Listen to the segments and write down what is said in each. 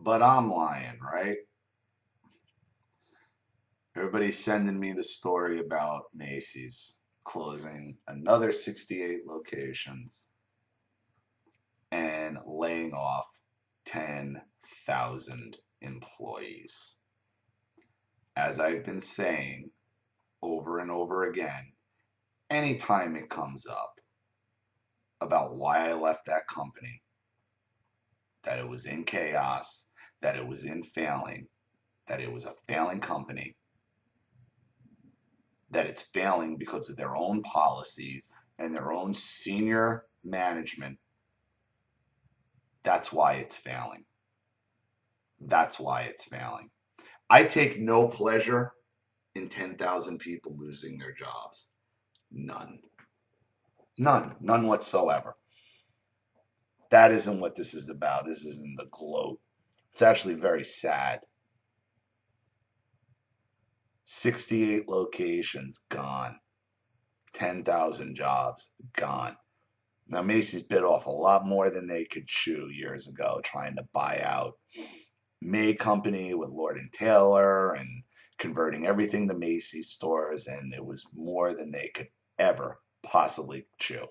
But I'm lying, right? Everybody's sending me the story about Macys closing another 68 locations and laying off 10,000 employees. As I've been saying over and over again, anytime it comes up about why I left that company, that it was in chaos, that it was in failing, that it was a failing company, that it's failing because of their own policies and their own senior management, that's why it's failing. That's why it's failing. I take no pleasure in 10,000 people losing their jobs. None. None. None whatsoever. That isn't what this is about. This isn't the gloat. It's actually very sad. 68 locations gone. 10,000 jobs gone. Now, Macy's bit off a lot more than they could chew years ago trying to buy out May Company with Lord and Taylor and converting everything to Macy's stores, and it was more than they could ever possibly chew.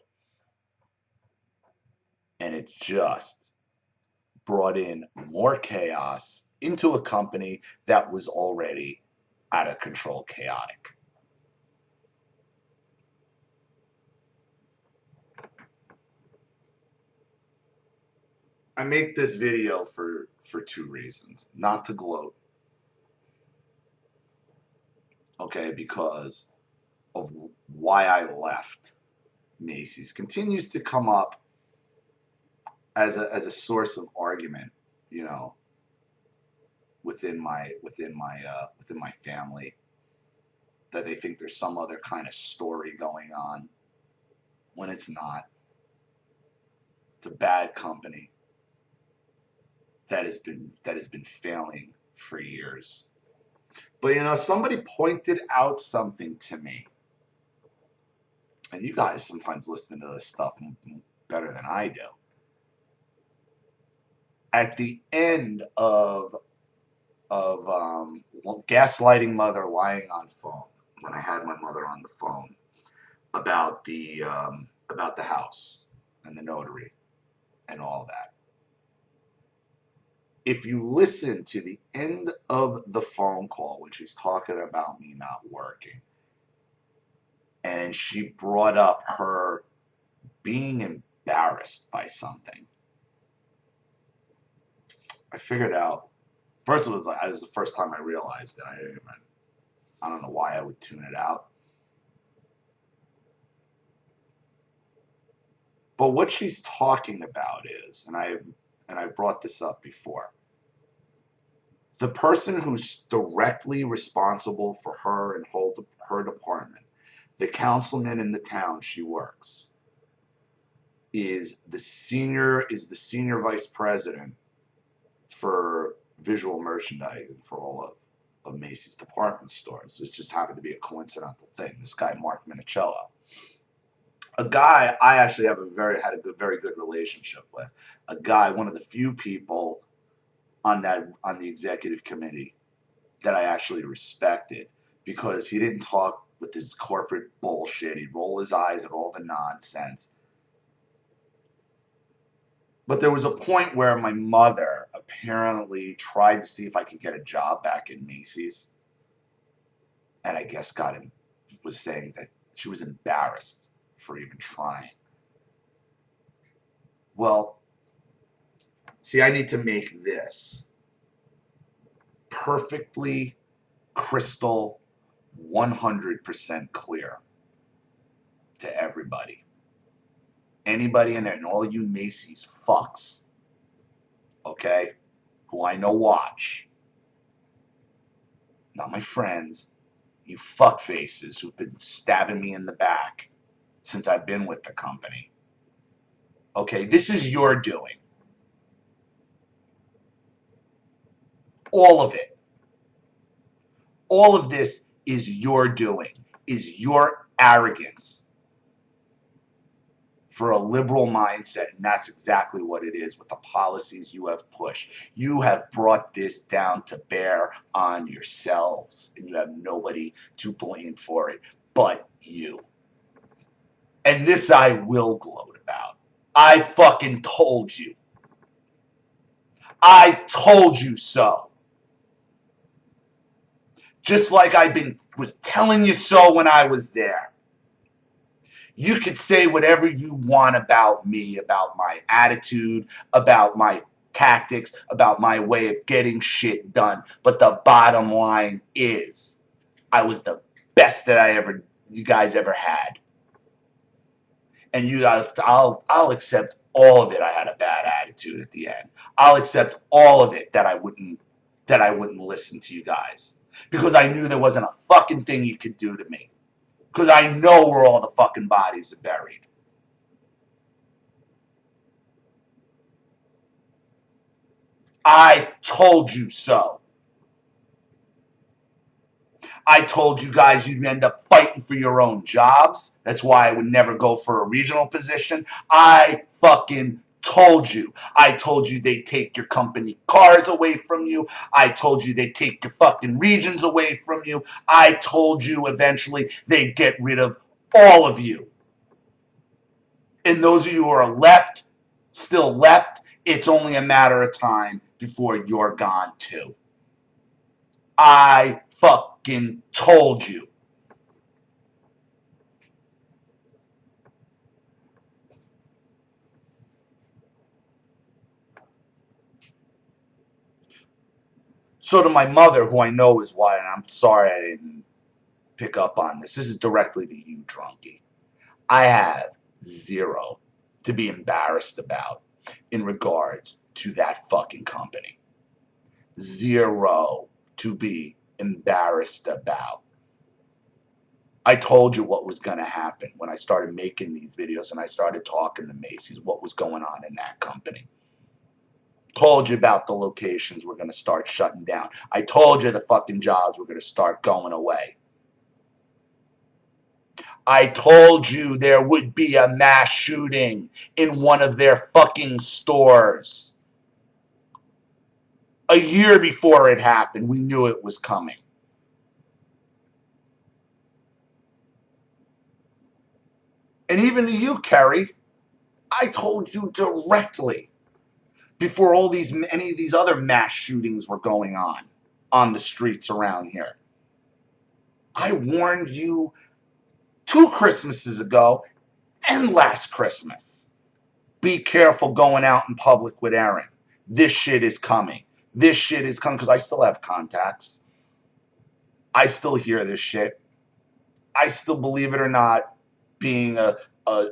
And it just brought in more chaos into a company that was already out of control, chaotic. I make this video for two reasons. Not to gloat, okay, because of why I left Macy's. Continues to come up as a source of argument, you know, within my family, that they think there's some other kind of story going on when it's not. It's a bad company that has been failing for years. But you know, somebody pointed out something to me, and you guys sometimes listen to this stuff better than I do. At the end of gaslighting mother lying on phone, when I had my mother on the phone about the house and the notary and all that. If you listen to the end of the phone call when she's talking about me not working, and she brought up her being embarrassed by something, I figured out. First, it was the first time I realized that I don't know why I would tune it out. But what she's talking about is, and I brought this up before, the person who's directly responsible for her and her department, the councilman in the town she works, is the senior vice president for visual merchandising for all of Macy's department stores. It just happened to be a coincidental thing. This guy, Mark Minicello, a guy I actually had a very good relationship with, a guy, one of the few people on the executive committee that I actually respected, because he didn't talk with his corporate bullshit. He'd roll his eyes at all the nonsense. But there was a point where my mother apparently tried to see if I could get a job back in Macy's, and I guess was saying that she was embarrassed for even trying. Well, see, I need to make this perfectly crystal 100% clear to everybody. Anybody in there, and all you Macy's fucks, okay, who I know watch, not my friends, you fuck faces who've been stabbing me in the back since I've been with the company. Okay, this is your doing. All of it. All of this is your doing, is your arrogance for a liberal mindset, and that's exactly what it is with the policies you have pushed. You have brought this down to bear on yourselves, and you have nobody to blame for it but you. And this I will gloat about. I fucking told you. I told you so. Just like was telling you so when I was there. You could say whatever you want about me, about my attitude, about my tactics, about my way of getting shit done. But the bottom line is, I was the best that you guys ever had. And I'll accept all of it. I had a bad attitude at the end. I'll accept all of it that I wouldn't listen to you guys. Because I knew there wasn't a fucking thing you could do to me. Because I know where all the fucking bodies are buried. I told you so. I told you guys you'd end up fighting for your own jobs. That's why I would never go for a regional position. I fucking told you. I told you they'd take your company cars away from you. I told you they'd take your fucking regions away from you. I told you eventually they'd get rid of all of you. And those of you who are left, still left, it's only a matter of time before you're gone too. I fucking told you. So to my mother, who I know is white, and I'm sorry I didn't pick up on this. This is directly to you, Drunky. I have zero to be embarrassed about in regards to that fucking company. Zero to be embarrassed about. I told you what was going to happen when I started making these videos and I started talking to Macys, what was going on in that company. Told you about the locations we're going to start shutting down. I told you the fucking jobs were going to start going away. I told you there would be a mass shooting in one of their fucking stores. A year before it happened, we knew it was coming. And even to you, Kerry, I told you directly before any of these other mass shootings were going on the streets around here. I warned you 2 Christmases ago and last Christmas. Be careful going out in public with Aaron. This shit is coming. This shit is coming because I still have contacts. I still hear this shit. I still, believe it or not, being a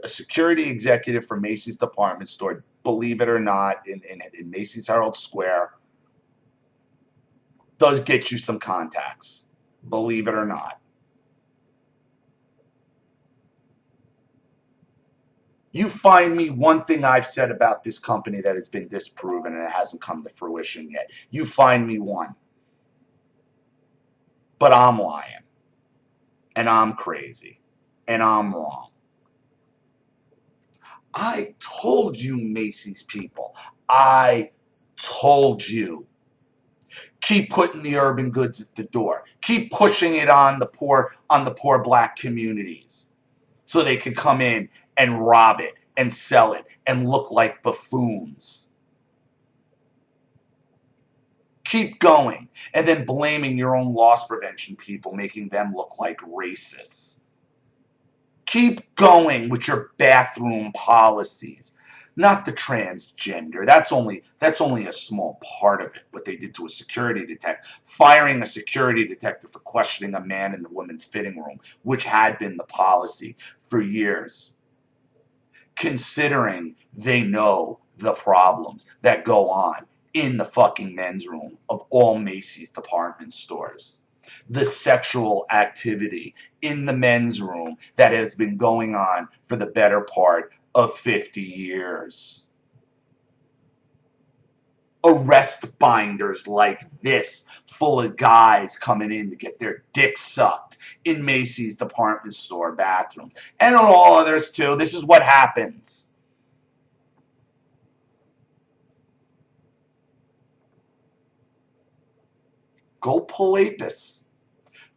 security executive for Macys department store, believe it or not, in Macys Herald Square, does get you some contacts. Believe it or not. You find me one thing I've said about this company that has been disproven and it hasn't come to fruition yet. You find me one. But I'm lying. And I'm crazy. And I'm wrong. I told you, Macys people. I told you. Keep putting the urban goods at the door. Keep pushing it on the poor black communities so they can come in and rob it and sell it and look like buffoons. Keep going. And then blaming your own loss prevention people, making them look like racists. Keep going with your bathroom policies. Not the transgender. That's only a small part of it, what they did to a security detective. Firing a security detective for questioning a man in the women's fitting room, which had been the policy for years. Considering they know the problems that go on in the fucking men's room of all Macys department stores. The sexual activity in the men's room that has been going on for the better part of 50 years. A arrest binders like this full of guys coming in to get their dicks sucked in Macys department store bathroom. And on all others too. This is what happens. Go pull APIS.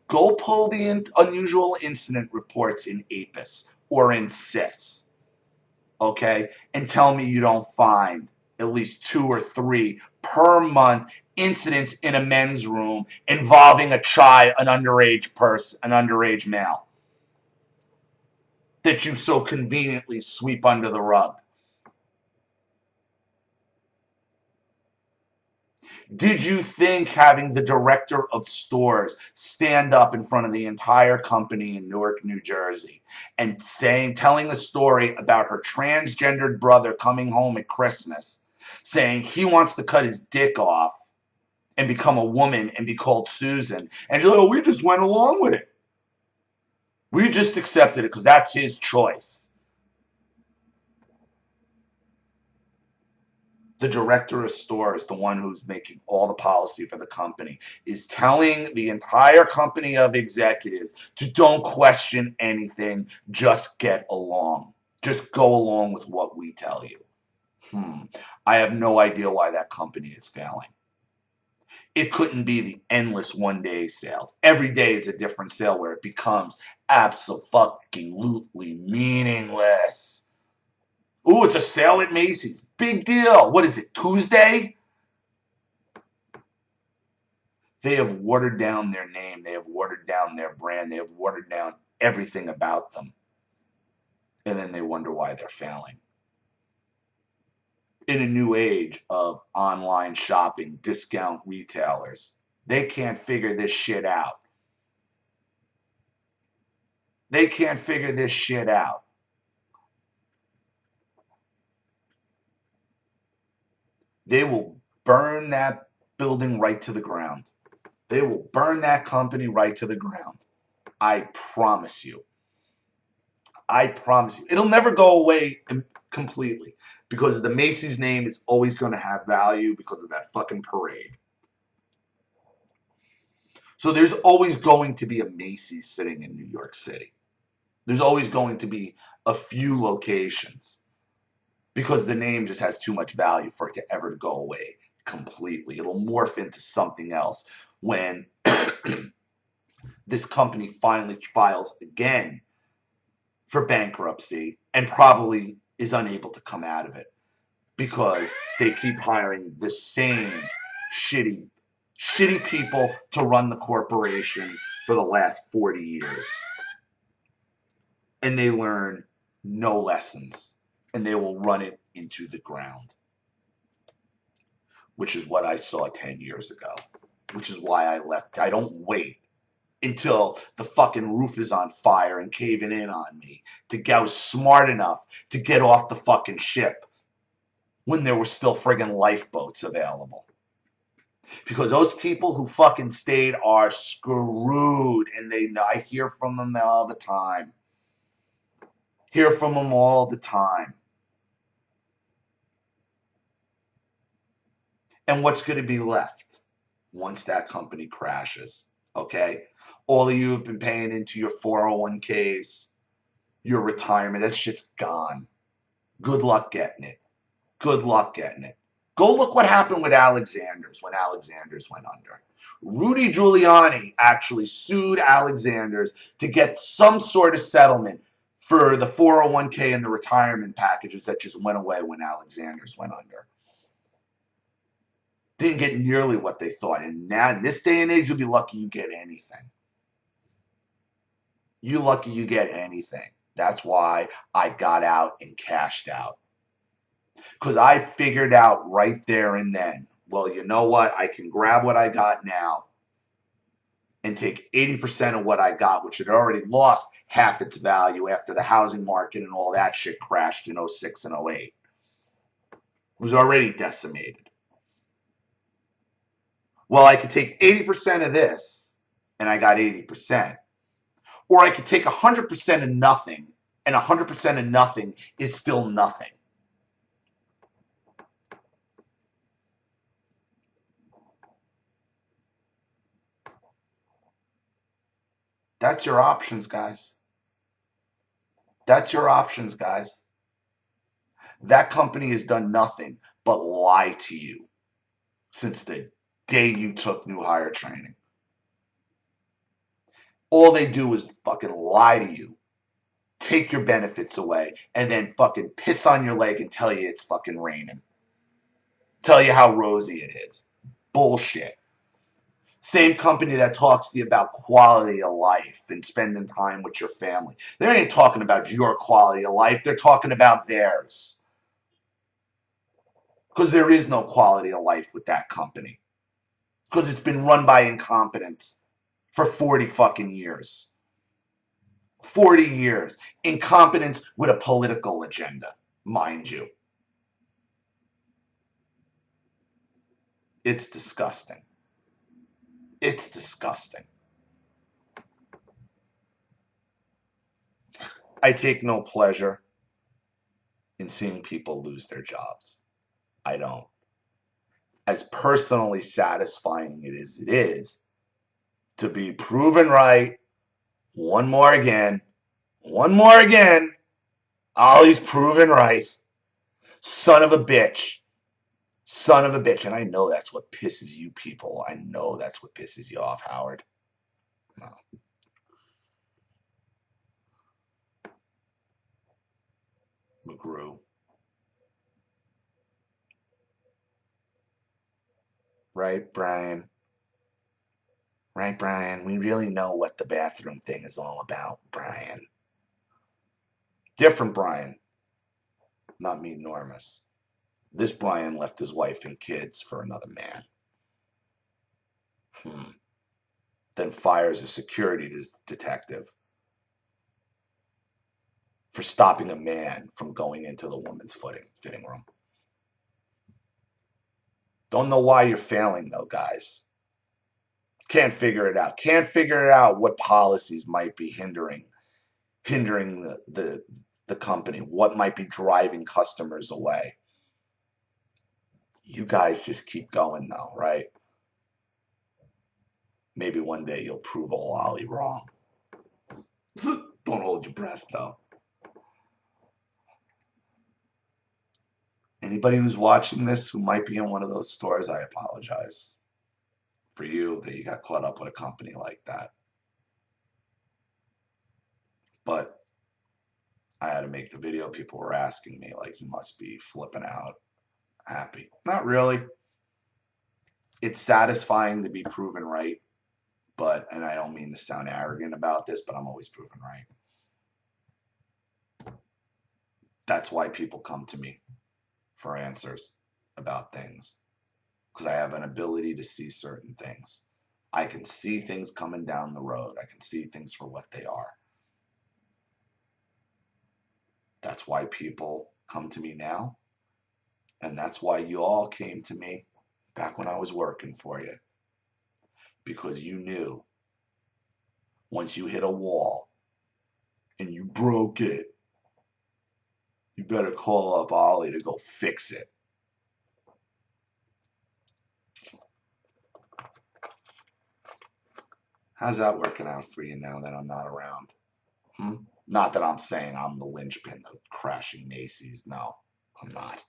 Go pull the unusual incident reports in APIS or in CIS. Okay? And tell me you don't find at least 2 or 3 per month incidents in a men's room involving an underage person, an underage male, that you so conveniently sweep under the rug. Did you think having the director of stores stand up in front of the entire company in Newark, New Jersey, and telling a story about her transgendered brother coming home at Christmas, saying he wants to cut his dick off and become a woman and be called Susan, and she's like, oh, we just went along with it. We just accepted it because that's his choice. The director of stores, the one who's making all the policy for the company, is telling the entire company of executives to don't question anything, just get along. Just go along with what we tell you. I have no idea why that company is failing. It couldn't be the endless one-day sales. Every day is a different sale where it becomes absolutely meaningless. Ooh, it's a sale at Macys. Big deal. What is it, Tuesday? They have watered down their name. They have watered down their brand. They have watered down everything about them. And then they wonder why they're failing. In a new age of online shopping, discount retailers, they can't figure this shit out. They can't figure this shit out. They will burn that building right to the ground. They will burn that company right to the ground. I promise you. I promise you. It'll never go away completely because the Macys name is always going to have value because of that fucking parade. So there's always going to be a Macys sitting in New York City. There's always going to be a few locations because the name just has too much value for it to ever go away completely. It'll morph into something else when this company finally files again for bankruptcy and probably is unable to come out of it because they keep hiring the same shitty people to run the corporation for the last 40 years. And they learn no lessons. And they will run it into the ground. Which is what I saw 10 years ago. Which is why I left. I don't wait until the fucking roof is on fire and caving in on me to go smart enough to get off the fucking ship when there were still friggin' lifeboats available. Because those people who fucking stayed are screwed, and I hear from them all the time. Hear from them all the time. And what's going to be left once that company crashes? Okay? All of you have been paying into your 401ks, your retirement, that shit's gone. Good luck getting it. Good luck getting it. Go look what happened with Alexander's when Alexander's went under. Rudy Giuliani actually sued Alexander's to get some sort of settlement for the 401k and the retirement packages that just went away when Alexander's went under. Didn't get nearly what they thought. And now, in this day and age, you'll be lucky you get anything. You're lucky you get anything. That's why I got out and cashed out. Because I figured out right there and then, well, you know what? I can grab what I got now and take 80% of what I got, which had already lost half its value after the housing market and all that shit crashed in 06 and 08. It was already decimated. Well, I could take 80% of this, and I got 80%. Or I could take 100% of nothing, and 100% of nothing is still nothing. That's your options, guys. That's your options, guys. That company has done nothing but lie to you since the day you took new hire training. All they do is fucking lie to you, take your benefits away, and then fucking piss on your leg and tell you it's fucking raining. Tell you how rosy it is. Bullshit. Same company that talks to you about quality of life and spending time with your family. They ain't talking about your quality of life. They're talking about theirs. Because there is no quality of life with that company. Because it's been run by incompetence for 40 fucking years. 40 years. Incompetence with a political agenda, mind you. It's disgusting. It's disgusting. I take no pleasure in seeing people lose their jobs. I don't. As personally satisfying it is to be proven right one more again. Ollie's proven right. Son of a bitch. And I know that's what pisses you people. I know that's what pisses you off, Howard. No. McGrew. Right, Brian? Right, Brian? We really know what the bathroom thing is all about, Brian. Different Brian. Not me, Normus. This Brian left his wife and kids for another man. Then fires a security detective for stopping a man from going into the woman's fitting room. Don't know why you're failing, though, guys. Can't figure it out. Can't figure it out what policies might be hindering the company. What might be driving customers away. You guys just keep going, though, right? Maybe one day you'll prove old Ollie wrong. Don't hold your breath, though. Anybody who's watching this who might be in one of those stores, I apologize for you that you got caught up with a company like that. But I had to make the video. People were asking me, like, you must be flipping out, happy. Not really. It's satisfying to be proven right. But, and I don't mean to sound arrogant about this, but I'm always proven right. That's why people come to me for answers about things. Because I have an ability to see certain things. I can see things coming down the road. I can see things for what they are. That's why people come to me now. And that's why you all came to me back when I was working for you. Because you knew once you hit a wall and you broke it, you better call up Ollie to go fix it. How's that working out for you now that I'm not around? Not that I'm saying I'm the linchpin of crashing Macys. No, I'm not.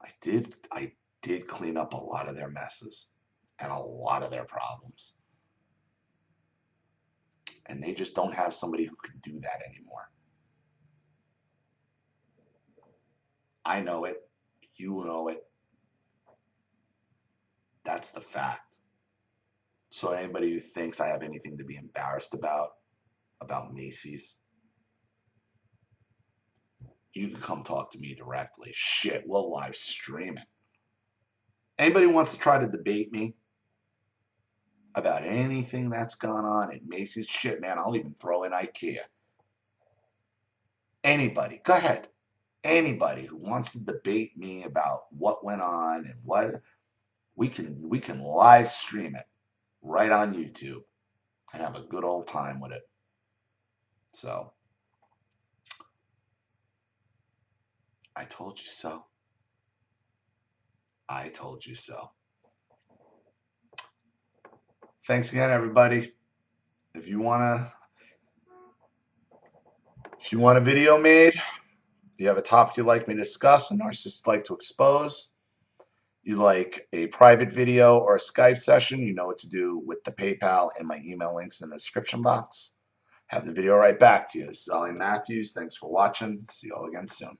I did clean up a lot of their messes and a lot of their problems. And they just don't have somebody who can do that anymore. I know it. You know it. That's the fact. So anybody who thinks I have anything to be embarrassed about Macys, you can come talk to me directly. Shit, we'll live stream it. Anybody who wants to try to debate me about anything that's gone on at Macys, shit, man, I'll even throw in IKEA. Anybody, go ahead. Anybody who wants to debate me about what went on and what, we can live stream it right on YouTube and have a good old time with it. So, I told you so. I told you so. Thanks again, everybody. If you want a video made, you have a topic you'd like me to discuss, a narcissist you'd like to expose, you like a private video or a Skype session, you know what to do with the PayPal and my email links in the description box. Have the video right back to you. This is Ollie Matthews. Thanks for watching. See you all again soon.